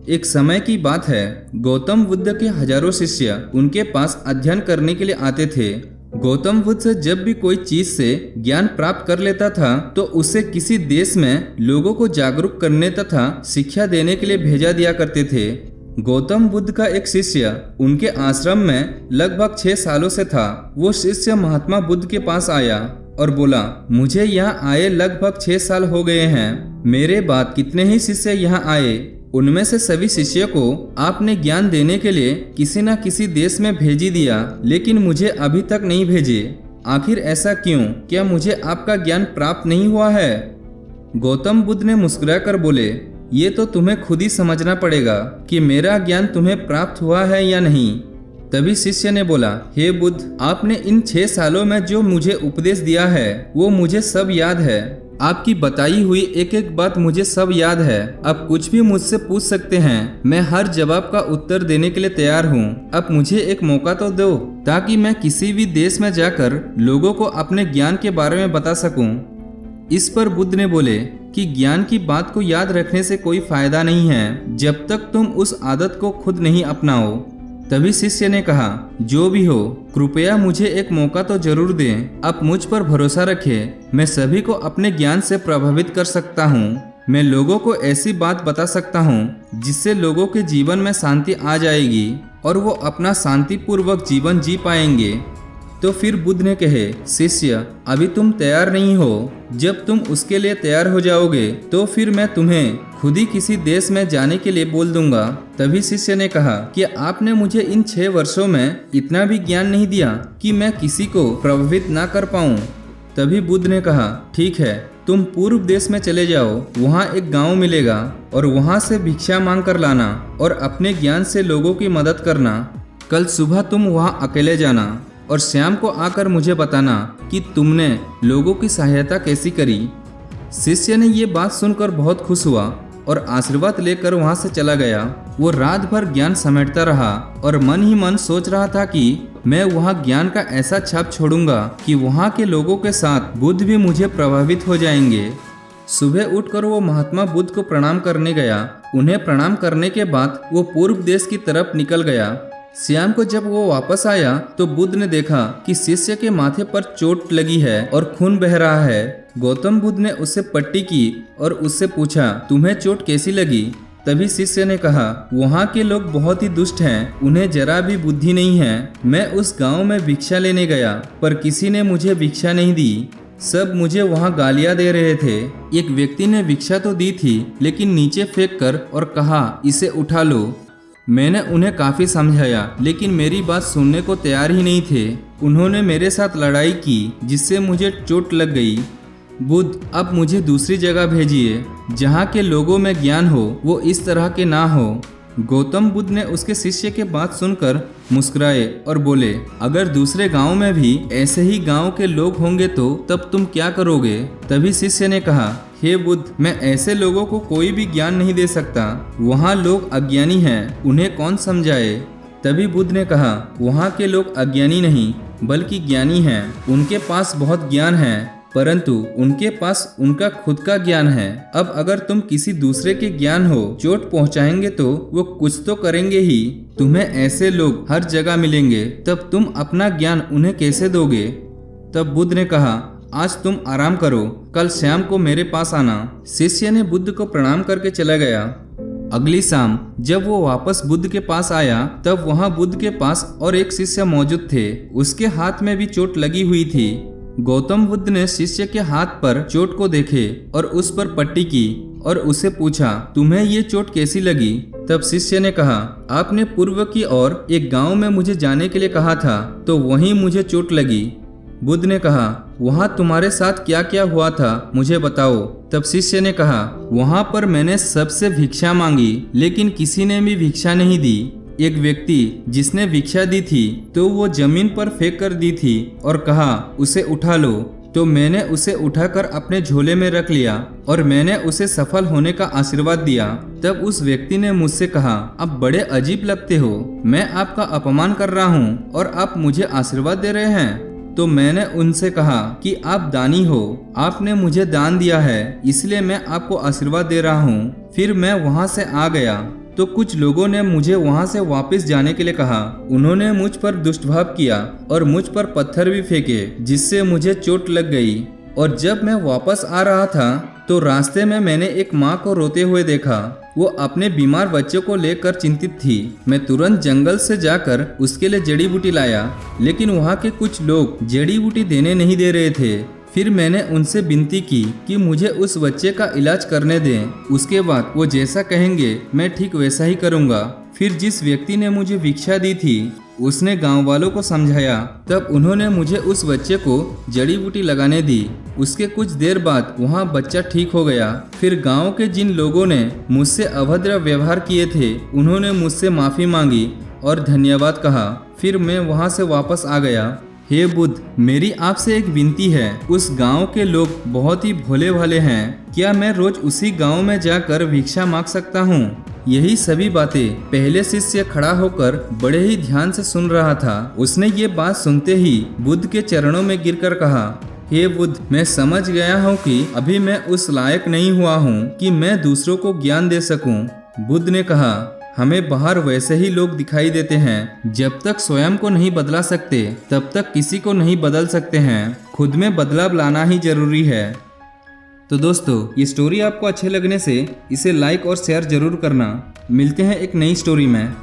एक समय की बात है, गौतम बुद्ध के हजारों शिष्य उनके पास अध्ययन करने के लिए आते थे। गौतम बुद्ध से जब भी कोई चीज से ज्ञान प्राप्त कर लेता था तो उसे किसी देश में लोगों को जागरूक करने तथा शिक्षा देने के लिए भेजा दिया करते थे। गौतम बुद्ध का एक शिष्य उनके आश्रम में लगभग 6 सालों से था। वो शिष्य महात्मा बुद्ध के पास आया और बोला, मुझे यहाँ आए लगभग 6 साल हो गए हैं। मेरे बाद कितने ही शिष्य यहाँ आए, उनमें से सभी शिष्यों को आपने ज्ञान देने के लिए किसी न किसी देश में भेजी दिया, लेकिन मुझे अभी तक नहीं भेजे। आखिर ऐसा क्यों? क्या मुझे आपका ज्ञान प्राप्त नहीं हुआ है? गौतम बुद्ध ने मुस्कुराकर बोले, ये तो तुम्हें खुद ही समझना पड़ेगा कि मेरा ज्ञान तुम्हें प्राप्त हुआ है या नहीं। तभी शिष्य ने बोला, हे बुद्ध, आपने इन 6 सालों में जो मुझे उपदेश दिया है वो मुझे सब याद है। आपकी बताई हुई एक एक बात मुझे सब याद है। अब कुछ भी मुझसे पूछ सकते हैं, मैं हर जवाब का उत्तर देने के लिए तैयार हूँ। अब मुझे एक मौका तो दो ताकि मैं किसी भी देश में जाकर लोगों को अपने ज्ञान के बारे में बता सकूं। इस पर बुद्ध ने बोले कि ज्ञान की बात को याद रखने से कोई फायदा नहीं है जब तक तुम उस आदत को खुद नहीं अपनाओ। तभी शिष्य ने कहा, जो भी हो, कृपया मुझे एक मौका तो जरूर दें। आप मुझ पर भरोसा रखें, मैं सभी को अपने ज्ञान से प्रभावित कर सकता हूँ। मैं लोगों को ऐसी बात बता सकता हूँ जिससे लोगों के जीवन में शांति आ जाएगी और वो अपना शांतिपूर्वक जीवन जी पाएंगे। तो फिर बुद्ध ने कहे, शिष्य, अभी तुम तैयार नहीं हो। जब तुम उसके लिए तैयार हो जाओगे तो फिर मैं तुम्हें खुद ही किसी देश में जाने के लिए बोल दूंगा। तभी शिष्य ने कहा कि आपने मुझे इन 6 वर्षों में इतना भी ज्ञान नहीं दिया कि मैं किसी को प्रभावित ना कर पाऊं। तभी बुद्ध ने कहा, ठीक है, तुम पूर्व देश में चले जाओ। वहाँ एक गांव मिलेगा और वहाँ से भिक्षा मांग कर लाना और अपने ज्ञान से लोगों की मदद करना। कल सुबह तुम वहाँ अकेले जाना और शाम को आकर मुझे बताना कि तुमने लोगों की सहायता कैसी करी। शिष्य ने ये बात सुनकर बहुत खुश हुआ और आशीर्वाद लेकर वहां से चला गया। वो रात भर ज्ञान समेटता रहा और मन ही मन सोच रहा था कि मैं वहां ज्ञान का ऐसा छाप छोड़ूंगा कि वहां के लोगों के साथ बुद्ध भी मुझे प्रभावित हो जाएंगे। सुबह उठकर वो महात्मा बुद्ध को प्रणाम करने गया। उन्हें प्रणाम करने के बाद वो पूर्व देश की तरफ निकल गया। शाम को जब वो वापस आया तो बुद्ध ने देखा कि शिष्य के माथे पर चोट लगी है और खून बह रहा है। गौतम बुद्ध ने उससे पट्टी की और उससे पूछा, तुम्हें चोट कैसी लगी? तभी शिष्य ने कहा, वहाँ के लोग बहुत ही दुष्ट हैं, उन्हें जरा भी बुद्धि नहीं है। मैं उस गांव में भिक्षा लेने गया पर किसी ने मुझे भिक्षा नहीं दी। सब मुझे वहाँ गालियाँ दे रहे थे। एक व्यक्ति ने भिक्षा तो दी थी लेकिन नीचे फेंक कर और कहा, इसे उठा लो। मैंने उन्हें काफ़ी समझाया लेकिन मेरी बात सुनने को तैयार ही नहीं थे। उन्होंने मेरे साथ लड़ाई की जिससे मुझे चोट लग गई। बुद्ध, अब मुझे दूसरी जगह भेजिए जहाँ के लोगों में ज्ञान हो, वो इस तरह के ना हो। गौतम बुद्ध ने उसके शिष्य के बात सुनकर मुस्कुराए और बोले, अगर दूसरे गांव में भी ऐसे ही गांव के लोग होंगे तो तब तुम क्या करोगे? तभी शिष्य ने कहा, हे बुद्ध, मैं ऐसे लोगों को कोई भी ज्ञान नहीं दे सकता। वहाँ लोग अज्ञानी हैं, उन्हें कौन समझाए? तभी बुद्ध ने कहा, वहाँ के लोग अज्ञानी नहीं बल्कि ज्ञानी हैं। उनके पास बहुत ज्ञान है परंतु उनके पास उनका खुद का ज्ञान है। अब अगर तुम किसी दूसरे के ज्ञान हो चोट पहुँचाएंगे तो वो कुछ तो करेंगे ही। तुम्हें ऐसे लोग हर जगह मिलेंगे, तब तुम अपना ज्ञान उन्हें कैसे दोगे? तब बुद्ध ने कहा, आज तुम आराम करो, कल शाम को मेरे पास आना। शिष्य ने बुद्ध को प्रणाम करके चला गया। अगली शाम जब वो वापस बुद्ध के पास आया तब वहाँ बुद्ध के पास और एक शिष्य मौजूद थे। उसके हाथ में भी चोट लगी हुई थी। गौतम बुद्ध ने शिष्य के हाथ पर चोट को देखे और उस पर पट्टी की और उसे पूछा, तुम्हें ये चोट कैसी लगी? तब शिष्य ने कहा, आपने पूर्व की ओर एक गांव में मुझे जाने के लिए कहा था तो वहीं मुझे चोट लगी। बुद्ध ने कहा, वहाँ तुम्हारे साथ क्या क्या हुआ था मुझे बताओ। तब शिष्य ने कहा, वहाँ पर मैंने सबसे भिक्षा मांगी लेकिन किसी ने भी भिक्षा नहीं दी। एक व्यक्ति जिसने भिक्षा दी थी तो वो जमीन पर फेंक कर दी थी और कहा, उसे उठा लो। तो मैंने उसे उठाकर अपने झोले में रख लिया और मैंने उसे सफल होने का आशीर्वाद दिया। तब उस व्यक्ति ने मुझसे कहा, आप बड़े अजीब लगते हो, मैं आपका अपमान कर रहा हूँ और आप मुझे आशीर्वाद दे रहे हैं। तो मैंने उनसे कहा कि आप दानी हो, आपने मुझे दान दिया है इसलिए मैं आपको आशीर्वाद दे रहा हूँ। फिर मैं वहाँ से आ गया। तो कुछ लोगों ने मुझे वहां से वापस जाने के लिए कहा। उन्होंने मुझ पर दुष्टभाव किया और मुझ पर पत्थर भी फेंके, जिससे मुझे चोट लग गई। और जब मैं वापस आ रहा था तो रास्ते में मैंने एक माँ को रोते हुए देखा। वो अपने बीमार बच्चे को लेकर चिंतित थी। मैं तुरंत जंगल से जाकर उसके लिए जड़ी बूटी लाया, लेकिन वहाँ के कुछ लोग जड़ी बूटी देने नहीं दे रहे थे। फिर मैंने उनसे विनती की कि मुझे उस बच्चे का इलाज करने दें। उसके बाद वो जैसा कहेंगे मैं ठीक वैसा ही करूँगा। फिर जिस व्यक्ति ने मुझे भिक्षा दी थी उसने गांव वालों को समझाया। तब उन्होंने मुझे उस बच्चे को जड़ी बूटी लगाने दी। उसके कुछ देर बाद वहाँ बच्चा ठीक हो गया। फिर गांव के जिन लोगों ने मुझसे अभद्र व्यवहार किए थे उन्होंने मुझसे माफ़ी मांगी और धन्यवाद कहा। फिर मैं वहाँ से वापस आ गया। हे बुद्ध, मेरी आपसे एक विनती है। उस गांव के लोग बहुत ही भोले भाले हैं। क्या मैं रोज उसी गांव में जाकर भिक्षा मांग सकता हूँ? यही सभी बातें पहले शिष्य खड़ा होकर बड़े ही ध्यान से सुन रहा था। उसने ये बात सुनते ही बुद्ध के चरणों में गिरकर कहा, हे बुद्ध, मैं समझ गया हूँ कि अभी मैं उस लायक नहीं हुआ हूँ कि मैं दूसरों को ज्ञान दे सकूं। बुद्ध ने कहा, हमें बाहर वैसे ही लोग दिखाई देते हैं। जब तक स्वयं को नहीं बदला सकते तब तक किसी को नहीं बदल सकते हैं। खुद में बदलाव लाना ही जरूरी है। तो दोस्तों, ये स्टोरी आपको अच्छे लगने से इसे लाइक और शेयर जरूर करना। मिलते हैं एक नई स्टोरी में।